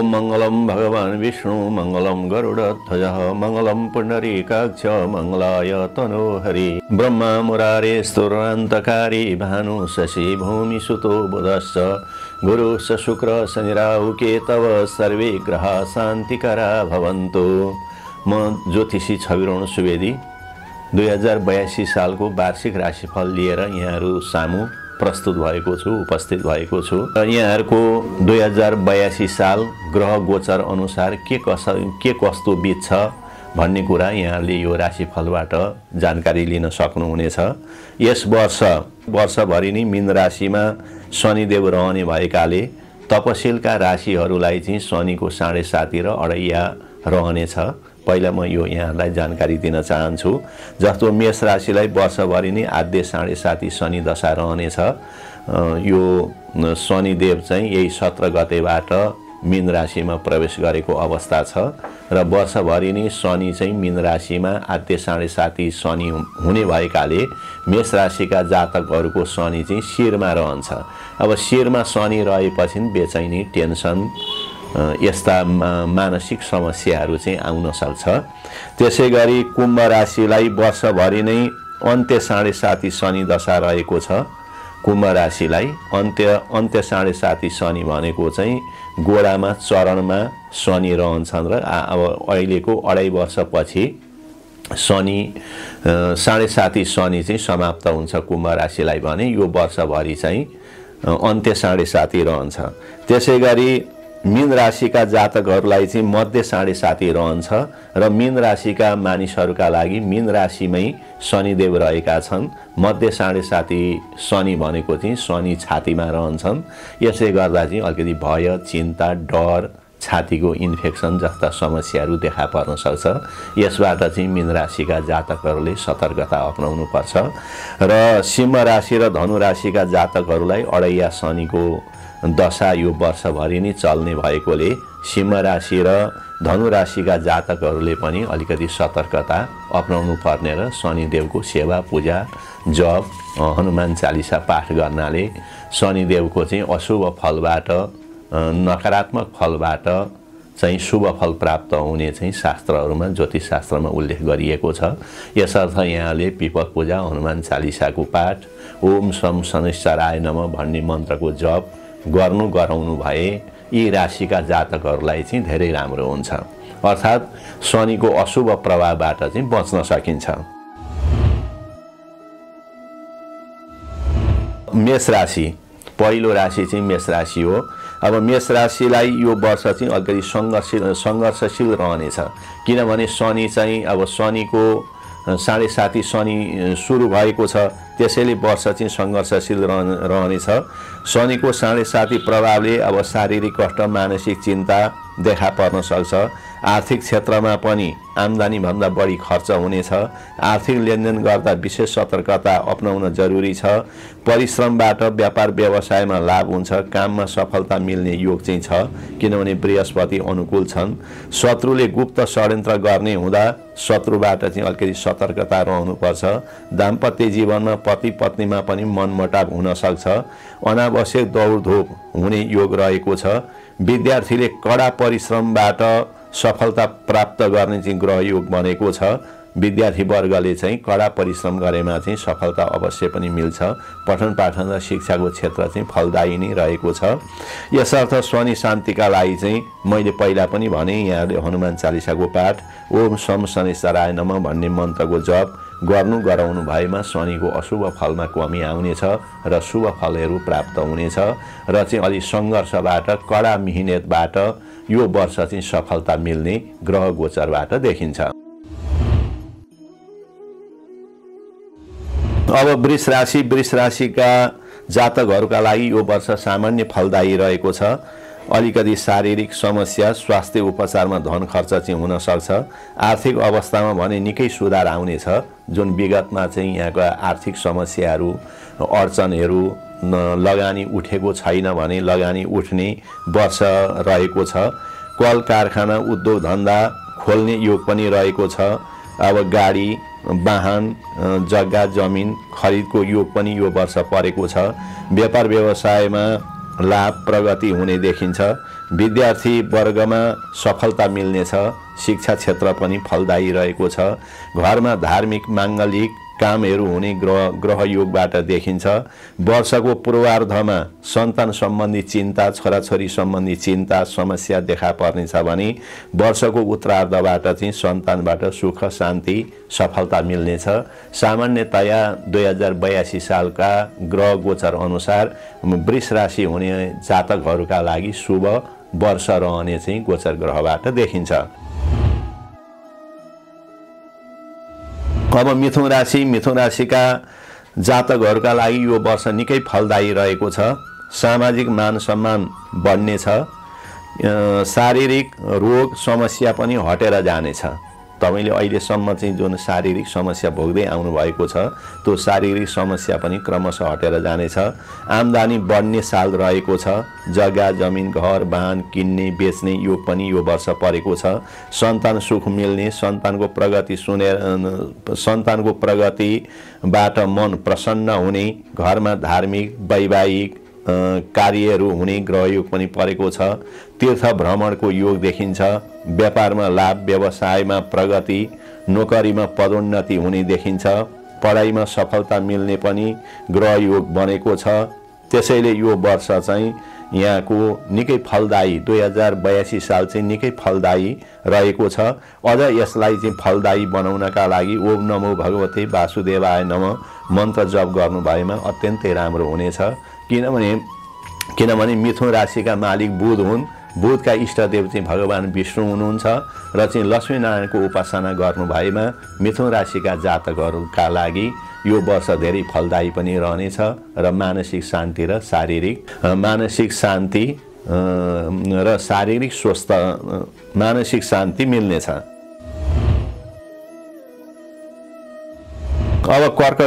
मंगलम भगवान विष्णु मंगलम गरुड़ध्वज मंगलम पुंडरीकाक्ष मंगलाय तनोहरि ब्रह्मा मुरारे स्तुरान्तकारी भानु शशि भूमि सुतो बुधश्च गुरुश्च शुक्र शनिराहु केतव सर्वे ग्रहा शान्तिकरा भवन्तु। म ज्योतिषी छविरण सुवेदी 2082 सालको वार्षिक राशिफल लिएर यहाँहरू सामु प्रस्तुत भएको छु, उपस्थित भएको छु। यहाँहरूको 2082 साल ग्रह गोचर अनुसार के कस्तो बित्छ भन्ने कुरा यहाँले यो राशिफलबाट जानकारी लिन सक्नुहुनेछ। यस वर्षभरि नै मीन राशिमा शनिदेव रहने भएकाले तपशीलका राशिहरूलाई चाहिँ शनिको 7.5 र अढैया रहनेछ। पहिला म यो यहाँलाई जानकारी दिन चाहन्छु। जस्तो मेष राशिलाई वर्षभरि नै आद्य 7.5 शनि दशा रहनेछ। यो शनिदेव चाहिँ यही 17 गतेबाट मीन राशिमा प्रवेश गरेको अवस्था छ र वर्षभरि नै शनि चाहिँ मीन राशिमा आद्य 7.5 शनि हुने भएकाले मेष राशिका जातकहरूको शनि चाहिँ शिरमा रहन्छ। अब शिरमा शनि रहेपछि बेचैनी, टेन्सन यस्ता मानसिक समस्याहरू चाहिँ आउन सक्छ। त्यसैगरी कुम्भ राशिलाई वर्षभरि नै अन्त्य 7.5 शनि दशा रहेको छ। कुम्भ राशिलाई अन्त्य 7.5 शनि भनेको चाहिँ गोडामा चरणमा शनि रहन्छन् र अब अहिलेको 2.5 वर्षपछि शनि 7.5 शनि चाहिँ समाप्त हुन्छ कुम्भ राशिलाई भने यो वर्षभरि चाहिँ अन्त्य 7.5 रहन्छ। त्यसैगरी मीन राशिका जातकहरूलाई चाहिँ मध्य 7.5 रहन्छ र मीन राशिका मानिसहरूका लागि मीन राशिमै शनिदेव रहेका छन्। मध्य 7.5 शनि भनेको चाहिँ शनि छातीमा रहन्छन्। यसले गर्दा चाहिँ अलिकति भय, चिन्ता, डर, छातीको इन्फेक्सन जस्ता समस्याहरू देखा पर्न सक्छ। यसबाट चाहिँ मीन राशिका जातकहरूले सतर्कता अपनाउनु पर्छ र सिंह राशि र धनु राशिका जातकहरूलाई अढैया शनिको दशा यो वर्षभरि नै चल्ने भएकोले सिंह राशि र धनु राशिका जातकहरूले पनि अलिकति सतर्कता अपनाउनु पर्ने र शनिदेवको सेवा पूजा जप हनुमान चालिसा पाठ गर्नाले शनिदेवको चाहिँ अशुभ फलबाट नकारात्मक फलबाट चाहिँ शुभ फल प्राप्त हुने चाहिँ शास्त्रहरूमा ज्योतिष शास्त्रमा उल्लेख गरिएको छ। यसर्थ यहाँले पिपल पूजा, हनुमान चालिसाको पाठ, ओम शम शनिश्चराय नमः भन्ने मन्त्रको जप गराउनु भए यी राशिका जातकहरूलाई चाहिँ धेरै राम्रो हुन्छ। अर्थात् शनिको अशुभ प्रभावबाट चाहिँ बच्न सकिन्छ। मेष राशि पहिलो राशि चाहिँ मेष राशि हो। अब मेष राशिलाई यो वर्ष चाहिँ अलिकति सङ्घर्षशील रहनेछ, किनभने शनि चाहिँ अब शनिको 7.5 शनि सुरु भएको छ। त्यसैले वर्ष चाहिँ सङ्घर्षशील रहनेछ। शनिको 7.5 प्रभावले अब शारीरिक कष्ट, मानसिक चिन्ता देखा पर्न सक्छ। आर्थिक क्षेत्रमा पनि आम्दानीभन्दा बढी खर्च हुनेछ। आर्थिक लेनदेन गर्दा विशेष सतर्कता अपनाउन जरुरी छ। परिश्रमबाट व्यापार व्यवसायमा लाभ हुन्छ। काममा सफलता मिल्ने योग चाहिँ छ, किनभने बृहस्पति अनुकूल छन्। शत्रुले गुप्त षड्यन्त्र गर्ने हुँदा शत्रुबाट चाहिँ अलिकति सतर्कता रहनुपर्छ। दाम्पत्य जीवनमा पति पत्नीमा पनि मनमुटाव हुन सक्छ। अनावश्यक दौडधोप हुने योग रहेको छ। विद्यार्थीले कडा परिश्रमबाट सफलता प्राप्त गर्ने चाहिँ ग्रह योग बनेको छ। विद्यार्थी वर्गले चाहिँ कडा परिश्रम गरेमा चाहिँ सफलता अवश्य पनि मिल्छ। पठन पाठन र शिक्षाको क्षेत्र चाहिँ फलदायी नै रहेको छ। यसर्थ शनि शान्तिका लागि चाहिँ मैले पहिला पनि भने यहाँले हनुमान चालिसाको पाठ, ओम शम शनिश्चराय नमः भन्ने मन्त्रको जप गराउनु भएमा शनिको अशुभ फलमा कमी आउनेछ र शुभ फलहरू प्राप्त हुनेछ र चाहिँ अलि सङ्घर्षबाट, कडा मिहिनेतबाट यो वर्ष चाहिँ सफलता मिल्ने ग्रह गोचरबाट देखिन्छ। अब वृष राशिका जातकहरूका लागि यो वर्ष सामान्य फलदायी रहेको छ। अलिकति शारीरिक समस्या, स्वास्थ्य उपचारमा धन खर्च चाहिँ हुन सक्छ। आर्थिक अवस्थामा भने निकै सुधार आउनेछ। जुन विगतमा चाहिँ यहाँका आर्थिक समस्याहरू, अडचनहरू लगानी उठेको छैन भने लगानी उठ्ने वर्ष रहेको छ। कल कारखाना उद्योग धन्दा खोल्ने योग पनि रहेको छ। अब गाडी वाहन जग्गा जमिन खरिदको योग पनि यो वर्ष परेको छ। व्यापार व्यवसायमा लाभ प्रगति हुने देखिन्छ। विद्यार्थी वर्गमा सफलता मिल्नेछ। शिक्षा क्षेत्र पनि फलदायी रहेको छ। घरमा धार्मिक माङ्गलिक कामहरू हुने ग्रह योगबाट देखिन्छ। वर्षको पूर्वार्धमा सन्तान सम्बन्धी चिन्ता छोराछोरी सम्बन्धी चिन्ता समस्या देखा पर्नेछ भने वर्षको उत्तरार्धबाट चाहिँ सन्तानबाट सुख शान्ति सफलता मिल्नेछ। सामान्यतया 2082 सालका ग्रह गोचर अनुसार वृष राशि हुने जातकहरूका लागि शुभ वर्ष रहने चाहिँ गोचर ग्रहबाट देखिन्छ। अब मिथुन राशिका जातकहरूका लागि यो वर्ष निकै फलदायी रहेको छ। सामाजिक मान सम्मान बढ्नेछ। शारीरिक रोग समस्या पनि हटेर जानेछ। तपाईले अहिलेसम्म चाहिँ जुन शारीरिक समस्या भोग्दै आउनु भएको छ त्यो शारीरिक समस्या पनि क्रमशः हटेर जानेछ। आम्दानी बढ्ने साल रहेको छ। जग्गा जमिन घर वाहन किन्ने बेच्ने योग पनि यो वर्ष परेको छ। सन्तान सुख मिल्ने सन्तानको प्रगतिबाट मन प्रसन्न हुने घरमा धार्मिक वैवाहिक कार्यहरू हुने ग्रहयोग पनि परेको छ। तीर्थ भ्रमणको योग देखिन्छ। व्यापारमा लाभ व्यवसायमा प्रगति नोकरीमा पदोन्नति हुने देखिन्छ। पढाइमा सफलता मिल्ने पनि ग्रहयोग बनेको छ। त्यसैले यो वर्ष चाहिँ यहाँको निकै फलदायी 2082 साल चाहिँ निकै फलदायी रहेको छ। अझ यसलाई चाहिँ फलदायी बनाउनका लागि ओम नमो भगवते वासुदेवाय नमः मन्त्र जप गर्नु भएमा अत्यन्तै राम्रो हुनेछ। किनभने मिथुन राशिका मालिक बुध हुन्। बुधका इष्टदेव चाहिँ भगवान विष्णु हुनुहुन्छ र चाहिँ लक्ष्मीनारायणको उपासना गर्नु भएमा मिथुन राशिका जातकहरूका लागि यो वर्ष धेरै फलदायी पनि रहनेछ र मानसिक शान्ति मिल्नेछ। अब कर्क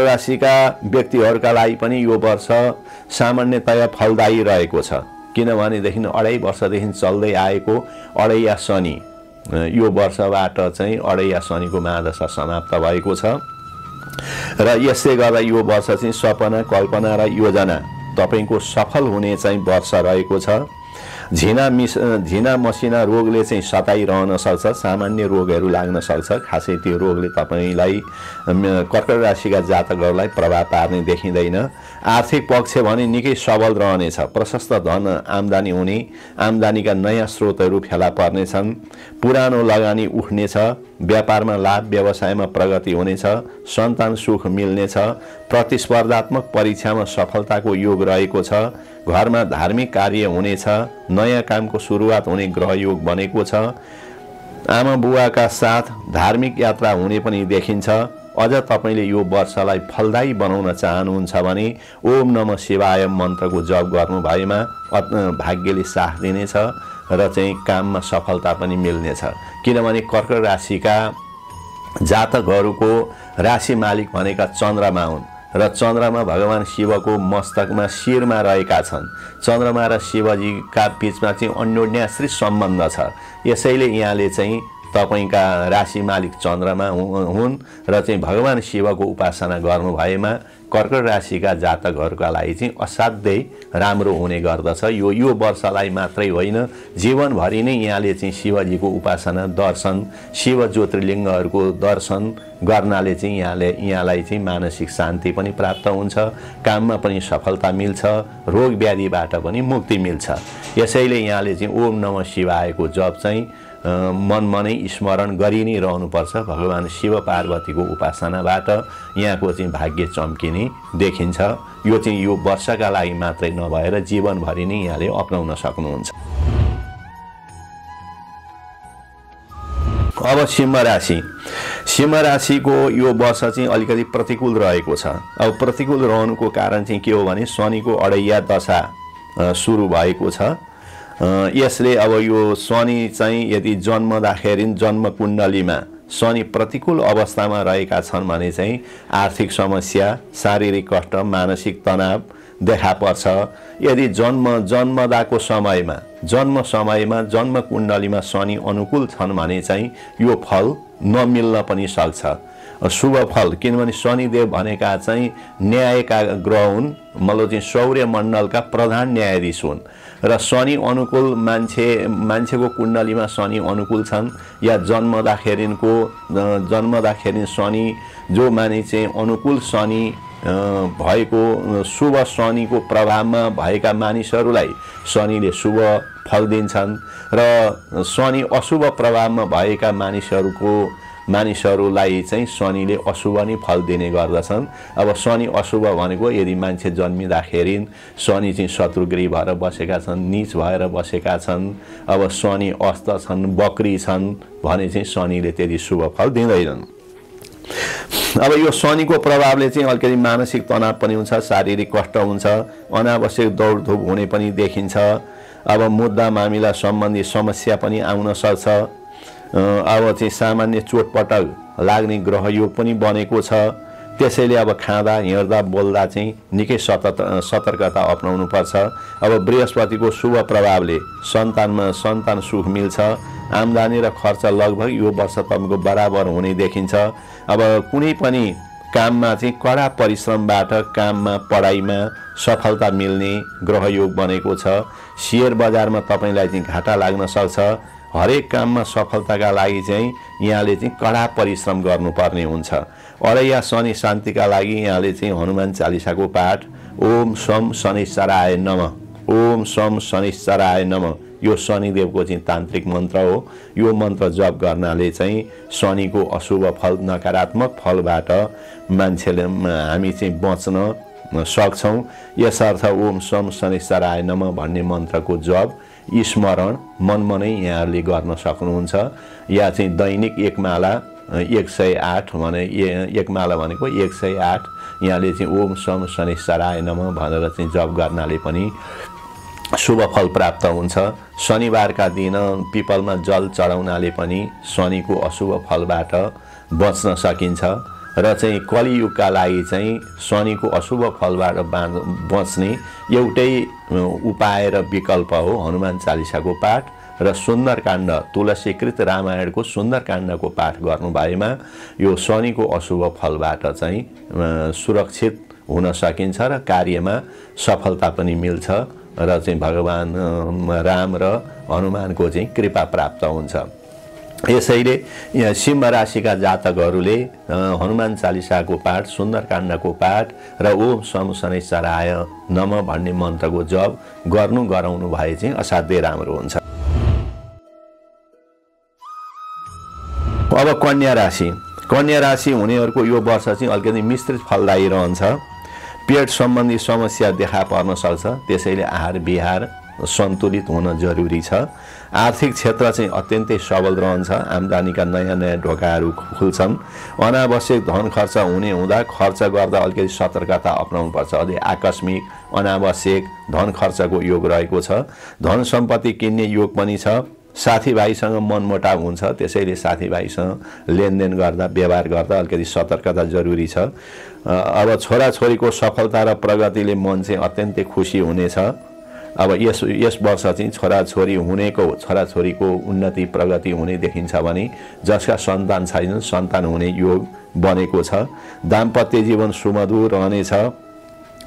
राशिका व्यक्तिहरूका लागि पनि यो वर्ष सामान्यतया फलदायी रहेको छ। किनभनेदेखि 2.5 वर्षदेखि चल्दै आएको अढैया शनि यो वर्षबाट चाहिँ अढैया शनिको महादशा समाप्त भएको छ र यसले गर्दा यो वर्ष चाहिँ सपना कल्पना र योजना तपाईको सफल हुने चाहिँ वर्ष रहेको छ। झिना मसिना रोगले चाहिँ सताइरहन सक्छ। सामान्य रोगहरू लाग्न सक्छ। खासै त्यो रोगले तपाईलाई कर्क राशिका जातकहरूलाई प्रभाव पार्ने देखिँदैन। आर्थिक पक्ष भने निकै सबल रहनेछ। प्रशस्त धन आम्दानी हुने आम्दानीका नयाँ स्रोतहरू फेला पर्नेछन्। पुरानो लगानी उठ्नेछ। व्यापारमा लाभ व्यवसायमा प्रगति हुनेछ। सन्तान सुख मिल्नेछ। प्रतिस्पर्धात्मक परीक्षामा सफलताको योग रहेको छ। घरमा धार्मिक कार्य हुनेछ। नयाँ कामको सुरुवात हुने ग्रह योग बनेको छ। आमा बुवाका साथ धार्मिक यात्रा हुने पनि देखिन्छ। अझ तपाईले यो वर्षलाई फलदायी बनाउन चाहनुहुन्छ भने ओम नमः शिवाय मन्त्रको जप गर्नु भएमा भाग्यले साथ दिनेछ र चाहिँ काममा सफलता पनि मिल्नेछ। किनभने कर्क राशिका जातकहरूको राशि मालिक भनेका चन्द्रमा हुन् र चन्द्रमा भगवान शिवको मस्तकमा शिरमा रहेका छन्। चन्द्रमा र शिवजीका बीचमा चाहिँ अन्योन्याश्रित सम्बन्ध छ। यसैले यहाँले चाहिँ तपाईका राशि मालिक चन्द्रमा हुन् र चाहिँ भगवान शिवको उपासना गर्नु भएमा कर्क राशिका जातकहरूका लागि चाहिँ असाध्यै राम्रो हुने गर्दछ। यो वर्षलाई मात्रै होइन जीवनभरि नै यहाँले चाहिँ शिवजीको उपासना दर्शन शिव ज्योतिर्लिङ्गहरूको दर्शन गर्नाले चाहिँ यहाँलाई चाहिँ मानसिक शान्ति पनि प्राप्त हुन्छ। काममा पनि सफलता मिल्छ। रोग व्याधिबाट पनि मुक्ति मिल्छ। यसैले यहाँले चाहिँ ओम नमः शिवायको जप चाहिँ मनमनै स्मरण गरि नै रहनुपर्छ। भगवान शिव पार्वतीको उपासनाबाट यहाँको चाहिँ भाग्य चम्किने देखिन्छ। यो चाहिँ यो वर्षका लागि मात्रै नभएर जीवनभरि नै यहाँले अपनाउन सक्नुहुन्छ। अब सिंह राशिको यो वर्ष चाहिँ अलिकति प्रतिकूल रहेको छ। अब प्रतिकूल रहनुको कारण चाहिँ के हो भने शनिको अढैया दशा सुरु भएको छ। यसले अब यो शनि चाहिँ यदि जन्मदाखेरि जन्म कुण्डलीमा शनि प्रतिकूल अवस्थामा रहेका छन् भने चाहिँ आर्थिक समस्या शारीरिक कष्ट मानसिक तनाव देखा पर्छ। यदि जन्मदाको समयमा जन्म कुण्डलीमा शनि अनुकूल छन् भने चाहिँ यो फल नमिल्न पनि सक्छ, शुभ फल। किनभने शनिदेव भनेका चाहिँ न्यायका ग्रह हुन्, मतलब चाहिँ सौर्यमण्डलका प्रधान न्यायाधीश हुन् र शनि अनुकूल मान्छेको कुण्डलीमा शनि अनुकूल छन् या जन्मदाखेरि शनि जो माने चाहिँ अनुकूल शनि भएको शुभ शनिको प्रभावमा भएका मानिसहरूलाई शनिले शुभ फल दिन्छन् र शनि अशुभ प्रभावमा भएका मानिसहरूलाई चाहिँ शनिले अशुभ नै फल दिने गर्दछन्। अब शनि अशुभ भनेको यदि मान्छे जन्मिँदाखेरि शनि चाहिँ शत्रुगृह भएर बसेका छन्, नीच भएर बसेका छन्, अब शनि अस्त छन्, बकरी छन् भने चाहिँ शनिले त्यति शुभ फल दिँदैनन्। अब यो शनिको प्रभावले चाहिँ अलिकति मानसिक तनाव पनि हुन्छ, शारीरिक कष्ट हुन्छ, अनावश्यक दौडधुप हुने पनि देखिन्छ। अब मुद्दा मामिला सम्बन्धी समस्या पनि आउन सक्छ। अब चाहिँ सामान्य चोटपटक लाग्ने ग्रह योग पनि बनेको छ। त्यसैले अब खाँदा हिँड्दा बोल्दा चाहिँ निकै सतर्कता अपनाउनु पर्छ। अब बृहस्पतिको शुभ प्रभावले सन्तान सुख मिल्छ। आम्दानी र खर्च लगभग यो वर्ष तपाईँको बराबर हुने देखिन्छ। अब कुनै पनि काममा चाहिँ कडा परिश्रमबाट काममा पढाइमा सफलता मिल्ने ग्रह योग बनेको छ। शेयर बजारमा तपाईँलाई चाहिँ घाटा लाग्न सक्छ। हरेक काममा सफलताका लागि चाहिँ यहाँले चाहिँ कडा परिश्रम गर्नुपर्ने हुन्छ। अरैया शनि शान्तिका लागि यहाँले चाहिँ हनुमान चालिसाको पाठ ओम सम शनिश्चराय नमः, ओम सम शनिश्चराय नमः, यो शनिदेवको चाहिँ तान्त्रिक मन्त्र हो। यो मन्त्र जप गर्नाले चाहिँ शनिको अशुभ फल नकारात्मक फलबाट हामी चाहिँ बच्न सक्छौँ। यसर्थ ओम सम शनिश्चराय नमः भन्ने मन्त्रको जप स्मरण मनमा नै यहाँहरूले गर्न सक्नुहुन्छ। या चाहिँ दैनिक एक माला 108 भने एक माला भनेको 108 यहाँले चाहिँ ओम सम शनिश्चराय नमः भनेर चाहिँ जप गर्नाले पनि शुभ फल प्राप्त हुन्छ। शनिबारका दिन पिपलमा जल चढाउनाले पनि शनिको अशुभ फलबाट बच्न सकिन्छ र चाहिँ कलियुगका लागि चाहिँ शनिको अशुभ फलबाट बच्ने एउटै उपाय र विकल्प हो हनुमान चालिसाको पाठ र सुन्दरकाण्ड, तुलसीकृत रामायणको सुन्दरकाण्डको पाठ गर्नु भएमा यो शनिको अशुभ फलबाट चाहिँ सुरक्षित हुन सकिन्छ र कार्यमा सफलता पनि मिल्छ र चाहिँ भगवान राम र हनुमानको चाहिँ कृपा प्राप्त हुन्छ। यसैले यहाँ सिंह राशिका जातकहरूले हनुमान चालिसाको पाठ, सुन्दरकाण्डको पाठ र ओम सम शनिश्चराय नमः भन्ने मन्त्रको जप गराउनु भए चाहिँ असाध्यै राम्रो हुन्छ। अब कन्या राशि हुनेहरूको यो वर्ष चाहिँ अलिकति मिश्रित फलदायी रहन्छ। पेट सम्बन्धी समस्या देखा पर्न सक्छ, त्यसैले आहार विहार सन्तुलित हुन जरुरी छ। आर्थिक क्षेत्र चाहिँ अत्यन्तै सबल रहन्छ, आम्दानीका नयाँ ढोकाहरू खुल्छन्। अनावश्यक धन खर्च हुँदा खर्च गर्दा अलिकति सतर्कता अपनाउनुपर्छ। अझै आकस्मिक अनावश्यक धन खर्चको योग रहेको छ। धन सम्पत्ति किन्ने योग पनि छ। साथीभाइसँग मनमुटाव हुन्छ, त्यसैले साथीभाइसँग लेनदेन गर्दा व्यवहार गर्दा अलिकति सतर्कता जरुरी छ। अब छोराछोरीको सफलता र प्रगतिले मन चाहिँ अत्यन्तै खुसी हुनेछ। अब यस वर्ष चाहिँ छोराछोरीको उन्नति प्रगति हुने देखिन्छ भने जसका सन्तान छैनन् सन्तान हुने योग बनेको छ। दाम्पत्य जीवन सुमधुर रहनेछ।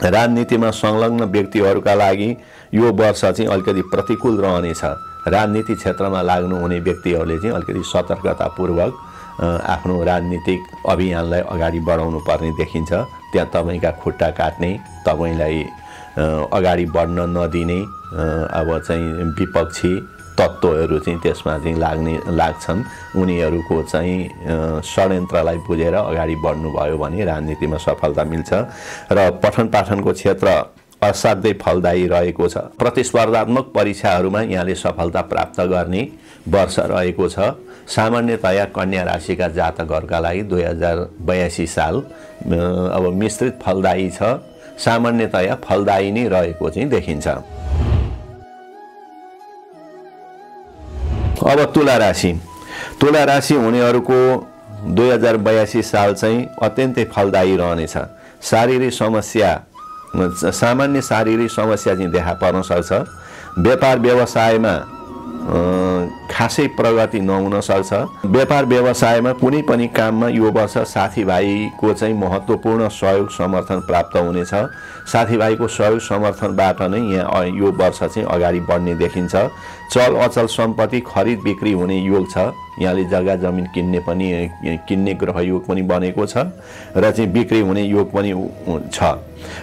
राजनीतिमा संलग्न व्यक्तिहरूका लागि यो वर्ष चाहिँ अलिकति प्रतिकूल रहनेछ। राजनीति क्षेत्रमा लाग्नुहुने व्यक्तिहरूले चाहिँ अलिकति सतर्कतापूर्वक आफ्नो राजनीतिक अभियानलाई अगाडि बढाउनु पर्ने देखिन्छ। त्यहाँ तपाईँका खुट्टा काट्ने, तपाईँलाई अगाडि बढ्न नदिने अब चाहिँ विपक्षी तत्त्वहरू चाहिँ त्यसमा चाहिँ लाग्छन्। उनीहरूको चाहिँ षड्यन्त्रलाई बुझेर अगाडि बढ्नुभयो भने राजनीतिमा सफलता मिल्छ र पठन पाठनको क्षेत्र असाध्यै फलदायी रहेको छ। प्रतिस्पर्धात्मक परीक्षाहरूमा यहाँले सफलता प्राप्त गर्ने वर्ष रहेको छ। सामान्यतया कन्या राशिका जातकहरूका लागि 2082 साल अब मिश्रित फलदायी छ। सामान्यतया फलदायी नै रहेको चाहिँ देखिन्छ। अब तुला राशि हुनेहरूको 2082 साल चाहिँ अत्यन्तै फलदायी रहनेछ। शारीरिक समस्या सामान्य शारीरिक समस्या चाहिँ देखा पर्न सक्छ। व्यापार व्यवसायमा खासै प्रगति नहुन सक्छ। व्यापार व्यवसायमा कुनै पनि काममा यो वर्ष साथीभाइको चाहिँ महत्त्वपूर्ण सहयोग समर्थन प्राप्त हुनेछ। साथीभाइको सहयोग समर्थनबाट नै यहाँ यो वर्ष चाहिँ अगाडि बढ्ने देखिन्छ। चल अचल सम्पत्ति खरिद बिक्री हुने योग छ। यहाँले जग्गा जमिन किन्ने ग्रह योग पनि बनेको छ र चाहिँ बिक्री हुने योग पनि छ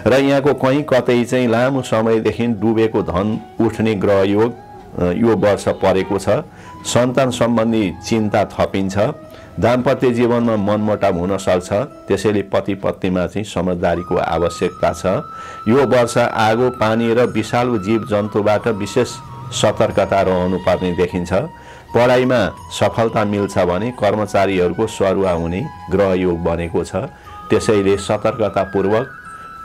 र यहाँको कहीँ कतै चाहिँ लामो समयदेखि डुबेको धन उठ्ने ग्रह योग यो वर्ष परेको छ। सन्तान सम्बन्धी चिन्ता थपिन्छ। दाम्पत्य जीवनमा मनमुटाव हुन सक्छ। त्यसैले पति पत्नीमा चाहिँ समझदारीको आवश्यकता छ। यो वर्ष आगो पानी र विषालु जीव जन्तुबाट विशेष सतर्कता रहनुपर्ने देखिन्छ। पढाइमा सफलता मिल्छ भने कर्मचारीहरूको सरुवा हुने ग्रह योग बनेको छ। त्यसैले सतर्कतापूर्वक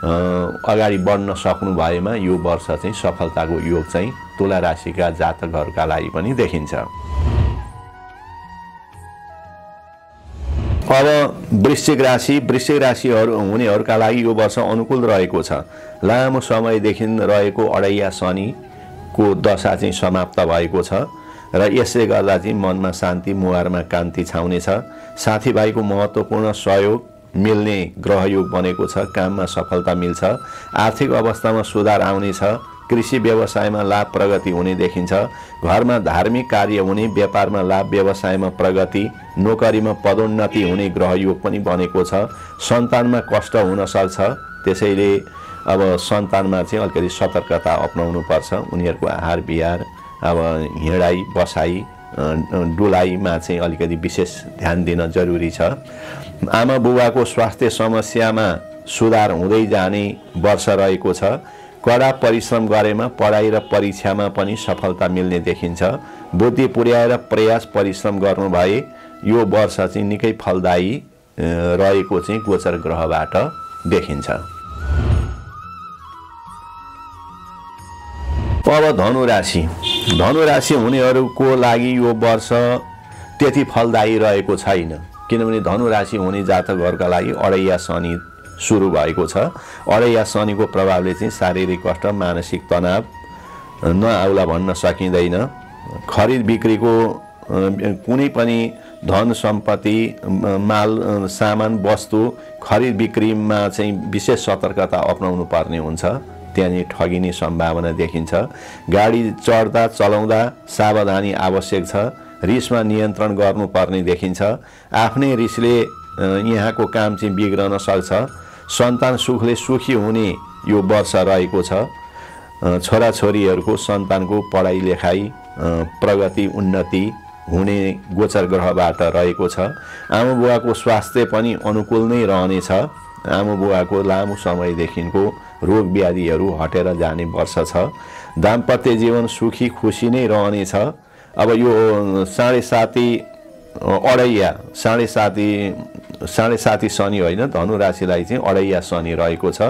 अगाडि बढ्न सक्नु भएमा यो वर्ष चाहिँ सफलताको योग चाहिँ तुला राशिका जातकहरूका लागि पनि देखिन्छ। अब वृश्चिक राशि हुनेहरूका लागि यो वर्ष अनुकूल रहेको छ। लामो समयदेखि रहेको अडैया शनिको दशा चाहिँ समाप्त भएको छ र यसले गर्दा चाहिँ मनमा शान्ति मुहारमा कान्ति छाउनेछ। साथीभाइको महत्त्वपूर्ण सहयोग मिल्ने ग्रह योग बनेको छ। काममा सफलता मिल्छ। आर्थिक अवस्थामा सुधार आउनेछ। कृषि व्यवसायमा लाभ प्रगति हुने देखिन्छ। घरमा धार्मिक कार्य हुने, व्यापारमा लाभ, व्यवसायमा प्रगति, नोकरीमा पदोन्नति हुने ग्रह योग पनि बनेको छ। सन्तानमा कष्ट हुन सक्छ। त्यसैले अब सन्तानमा चाहिँ अलिकति सतर्कता अपनाउनु पर्छ। उनीहरूको आहार विहार, अब हिँडाइ बसाइ डुलाइमा चाहिँ अलिकति विशेष ध्यान दिन जरुरी छ। आमा बुबाको स्वास्थ्य समस्यामा सुधार हुँदै जाने वर्ष रहेको छ। कडा परिश्रम गरेमा पढाइ र परीक्षामा पनि सफलता मिल्ने देखिन्छ। बुद्धि पुर्याएर प्रयास परिश्रम गर्नु भए यो वर्ष चाहिँ निकै फलदायी रहेको चाहिँ गोचर ग्रहबाट देखिन्छ। अब धनु राशि हुनेहरूको लागि यो वर्ष त्यति फलदायी रहेको छैन। किनभने धनु राशि हुने जातकहरूका लागि अडैया शनि सुरु भएको छ। अडैया शनिको प्रभावले चाहिँ शारीरिक कष्ट, मानसिक तनाव नआउला भन्न सकिँदैन। खरिद बिक्रीको कुनै पनि धन सम्पत्ति, माल सामान वस्तु खरिद बिक्रीमा चाहिँ विशेष सतर्कता अपनाउनु पर्ने हुन्छ। त्यहाँनिर ठगिने सम्भावना देखिन्छ। गाडी चढ्दा चलाउँदा सावधानी आवश्यक छ। रिसमा नियन्त्रण गर्नुपर्ने देखिन्छ। आफ्नै रिसले यहाँको काम चाहिँ बिग्रन सक्छ। सन्तान सुखले सुखी हुने यो वर्ष रहेको छ। छोराछोरीहरूको सन्तानको पढाइ लेखाइ प्रगति उन्नति हुने गोचर ग्रहबाट रहेको छ। आमा बुवाको स्वास्थ्य पनि अनुकूल नै रहनेछ। आमा बुवाको लामो समयदेखिको रोग व्याधिहरू हटेर जाने वर्ष छ। दाम्पत्य जीवन सुखी खुसी नै रहनेछ। अब यो साढे साती शनि होइन, धनु राशिलाई चाहिँ अडैया शनि रहेको छ।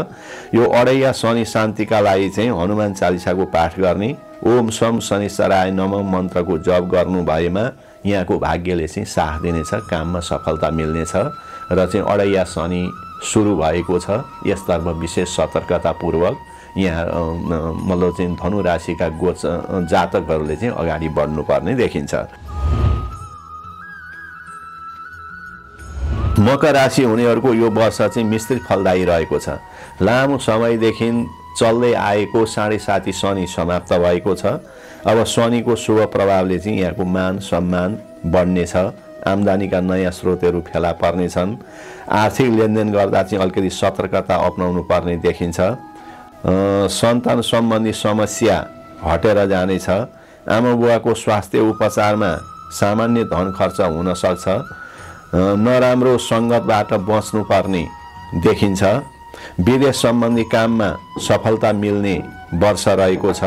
यो अडैया शनि शान्तिका लागि चाहिँ हनुमान चालिसाको पाठ गर्ने, ओम सम शनिश्चराय नमः मन्त्रको जप गर्नु भएमा यहाँको भाग्यले चाहिँ साथ दिनेछ। काममा सफलता मिल्नेछ र चाहिँ अडैया शनि सुरु भएको छ। यसतर्फ विशेष सतर्कतापूर्वक यहाँ मतलब चाहिँ धनु राशिका जातकहरूले चाहिँ अगाडि बढ्नुपर्ने देखिन्छ। मकर राशि हुनेहरूको यो वर्ष चाहिँ मिश्रित फलदायी रहेको छ। लामो समयदेखि चल्दै आएको साढे साती शनि समाप्त भएको छ। अब शनिको शुभ प्रभावले चाहिँ यहाँको मान सम्मान बढ्नेछ। आम्दानीका नयाँ स्रोतहरू फेला पर्नेछन्। आर्थिक लेनदेन गर्दा चाहिँ अलिकति सतर्कता अपनाउनु पर्ने देखिन्छ। सन्तान सम्बन्धी समस्या हटेर जानेछ। आमा बुवाको स्वास्थ्य उपचारमा सामान्य धन खर्च हुन सक्छ। नराम्रो सङ्गतबाट बच्नुपर्ने देखिन्छ। विदेश सम्बन्धी काममा सफलता मिल्ने वर्ष रहेको छ।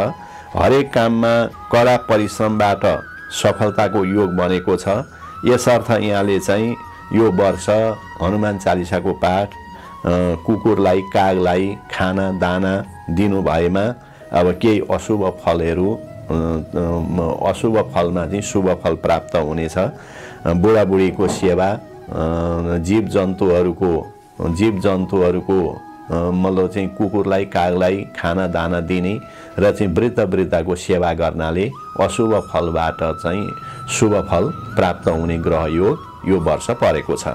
हरेक काममा कडा परिश्रमबाट सफलताको योग बनेको छ। यसर्थ यहाँले चाहिँ यो वर्ष हनुमान चालिसाको पाठ, कुकुरलाई कागलाई खाना दाना दिनु भएमा अब केही अशुभ फलमा चाहिँ शुभ फल प्राप्त हुनेछ। बुढाबुढीको सेवा, जीव जन्तुहरूको मतलब चाहिँ कुकुरलाई कागलाई खाना दाना दिने र चाहिँ वृद्धको सेवा गर्नाले अशुभ फलबाट चाहिँ शुभ फल प्राप्त हुने ग्रह योग यो वर्ष परेको छ।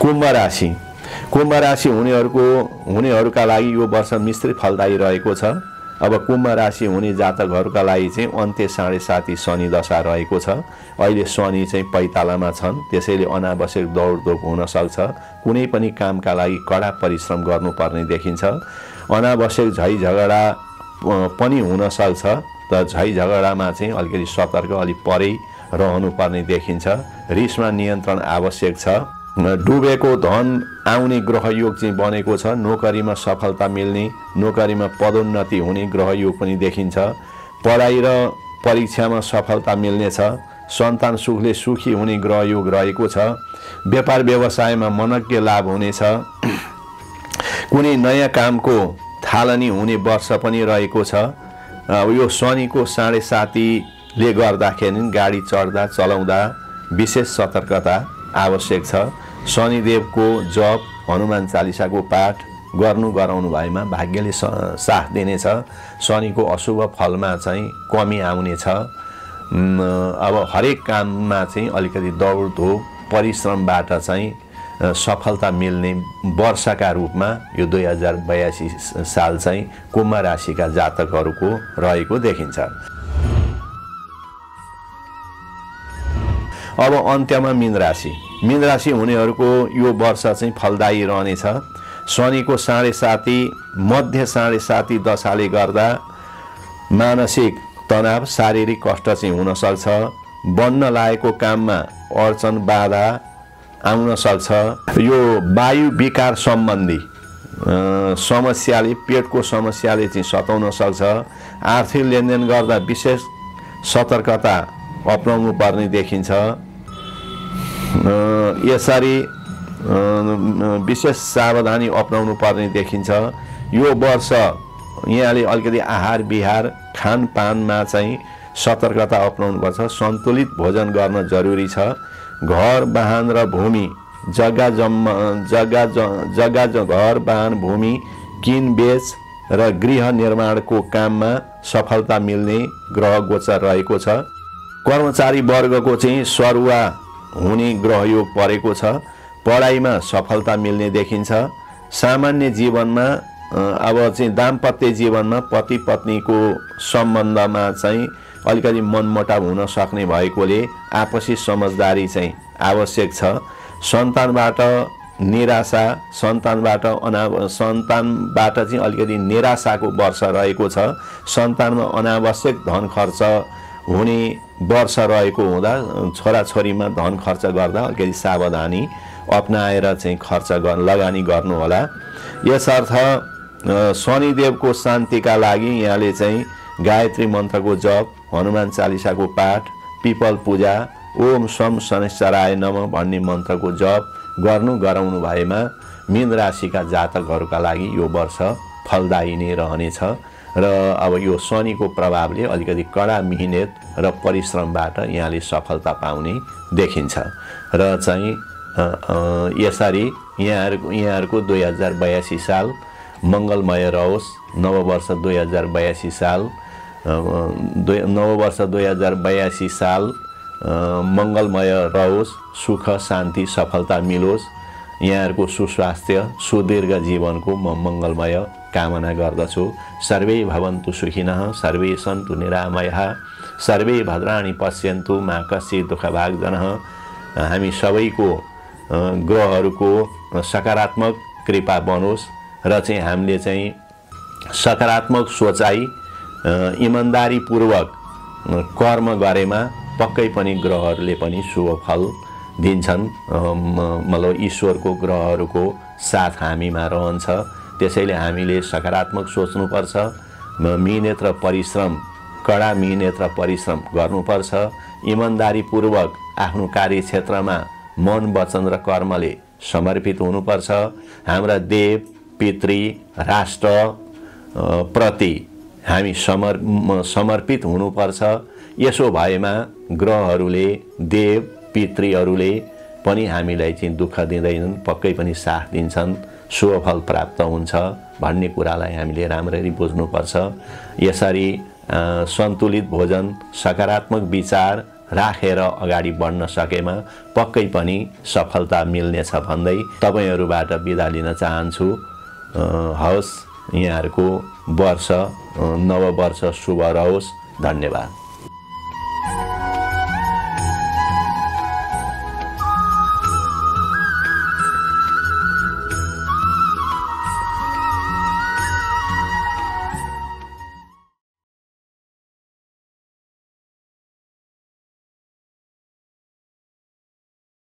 कुम्भ राशि हुनेहरूका लागि यो वर्ष मिश्रित फलदायी रहेको छ। अब कुम्भ राशि हुने जातकहरूका लागि चाहिँ अन्त्य 7.5 शनि दशा रहेको छ। अहिले शनि चाहिँ पैतालामा छन्, त्यसैले अनावश्यक दौडधोप हुन सक्छ। कुनै पनि कामका लागि कडा परिश्रम गर्नुपर्ने देखिन्छ। अनावश्यक झैझगडा पनि हुन सक्छ, त झैझगडामा चाहिँ अलिकति सतर्क अलि परै रहनुपर्ने देखिन्छ। रिसमा नियन्त्रण आवश्यक छ। डुबेको धन आउने ग्रह योग चाहिँ बनेको छ। नोकरीमा सफलता मिल्ने, नोकरीमा पदोन्नति हुने ग्रह योग पनि देखिन्छ। पढाइ र परीक्षामा सफलता मिल्नेछ। सन्तान सुखले सुखी हुने ग्रह योग रहेको छ। व्यापार व्यवसायमा मनज्ञ लाभ हुनेछ। कुनै नयाँ कामको थालनी हुने वर्ष पनि रहेको छ। यो शनिको 7.5ले गर्दाखेरि गाडी चढ्दा चलाउँदा विशेष सतर्कता आवश्यक छ। शनिदेवको जप, हनुमान चालिसाको पाठ गराउनु भएमा भाग्यले साथ दिनेछ। शनिको अशुभ फलमा चाहिँ कमी आउनेछ। अब हरेक काममा चाहिँ अलिकति दौडधोप परिश्रमबाट चाहिँ सफलता मिल्ने वर्षका रूपमा यो 2082 साल चाहिँ कुम्भ राशिका जातकहरूको रहेको देखिन्छ। अब अन्त्यमा मीन राशि हुनेहरूको यो वर्ष चाहिँ फलदायी रहनेछ। शनिको 7.5 मध्य 7.5 दशाले गर्दा मानसिक तनाव, शारीरिक कष्ट चाहिँ हुन सक्छ। बन्न लागेको काममा अडचन बाधा आउन सक्छ। यो वायु विकार सम्बन्धी समस्याले, पेटको समस्याले चाहिँ सताउन सक्छ। आर्थिक लेनदेन गर्दा विशेष सतर्कता अपनाउनु पर्ने देखिन्छ। यसरी विशेष सावधानी अपनाउनु पर्ने देखिन्छ। यो वर्ष यहाँले अलिकति आहार विहार खानपानमा चाहिँ सतर्कता अपनाउनुपर्छ। सन्तुलित भोजन गर्न जरुरी छ। घर वाहन र भूमि घर वाहन भूमि किनबेच र गृह निर्माणको काममा सफलता मिल्ने ग्रह गोचर रहेको छ। कर्मचारी वर्गको चाहिँ सरुवा हुने ग्रह योग परेको छ। पढाइमा सफलता मिल्ने देखिन्छ। सामान्य जीवनमा अब चाहिँ दाम्पत्य जीवनमा पति पत्नीको सम्बन्धमा चाहिँ अलिकति मनमुटाव हुन सक्ने भएकोले आपसी समझदारी चाहिँ आवश्यक छ। सन्तानबाट निराशा, सन्तानबाट चाहिँ अलिकति निराशाको वर्ष रहेको छ। सन्तानमा अनावश्यक धन खर्च हुने वर्ष रहेको हुँदा छोराछोरीमा धन खर्च गर्दा अलिकति सावधानी अपनाएर चाहिँ खर्च लगानी गर्नु होला। यसर्थ शनिदेवको शान्तिका लागि यहाँले चाहिँ गायत्री मन्त्रको जप, हनुमान चालिसाको पाठ, पिपल पूजा, ओम सम शनिश्चराय नमः भन्ने मन्त्रको जप गराउनु भएमा मीन राशिका जातकहरूका लागि यो वर्ष फलदायी नै रहनेछ। र अब यो शनिको प्रभावले अलिकति कडा मेहनत र परिश्रमबाट यहाँले सफलता पाउने देखिन्छ। र चाहिँ यसरी यहाँहरूको 2082 साल मङ्गलमय रहोस्। नववर्ष 2082 साल नववर्ष 2082 साल मङ्गलमय रहोस्। सुख शान्ति सफलता मिलोस्। यहाँहरूको सुस्वास्थ्य सुदीर्घ जीवनको म मङ्गलमय कामना गर्दछु। सर्वे भवन्तु सुखिनः, सर्वे सन्तु निरामयः, सर्वे भद्राणि पश्यन्तु मा कश्चित् दुःखभाग्जनः। हामी सबैको ग्रहहरूको सकारात्मक कृपा बनोस् र चाहिँ हामीले चाहिँ सकारात्मक सोचाइ इमानदारीपूर्वक कर्म गरेमा पक्कै पनि ग्रहहरूले पनि शुभ फल दिन्छन्। मतलब ईश्वरको ग्रहहरूको साथ हामीमा रहन्छ। त्यसैले हामीले सकारात्मक सोच्नुपर्छ। मेहनत र परिश्रम, कडा मेहनत र परिश्रम गर्नुपर्छ। इमानदारीपूर्वक आफ्नो कार्यक्षेत्रमा मन वचन र कर्मले समर्पित हुनुपर्छ। हाम्रा देव पितृ राष्ट्र प्रति हामी समर्पित हुनुपर्छ। यसो भएमा ग्रहहरूले, देव पितृहरूले पनि हामीलाई चाहिँ दुःख दिँदैनन्, पक्कै पनि साथ दिन्छन्, शुभ फल प्राप्त हुन्छ भन्ने कुरालाई हामीले राम्ररी बुझ्नुपर्छ। यसरी सन्तुलित भोजन, सकारात्मक विचार राखेर अगाडि बढ्न सकेमा पक्कै पनि सफलता मिल्नेछ भन्दै तपाईहरुबाट बिदा लिन चाहन्छु। हवस्, यहाँहरुको वर्ष नव वर्ष शुभ रहोस्। धन्यवाद।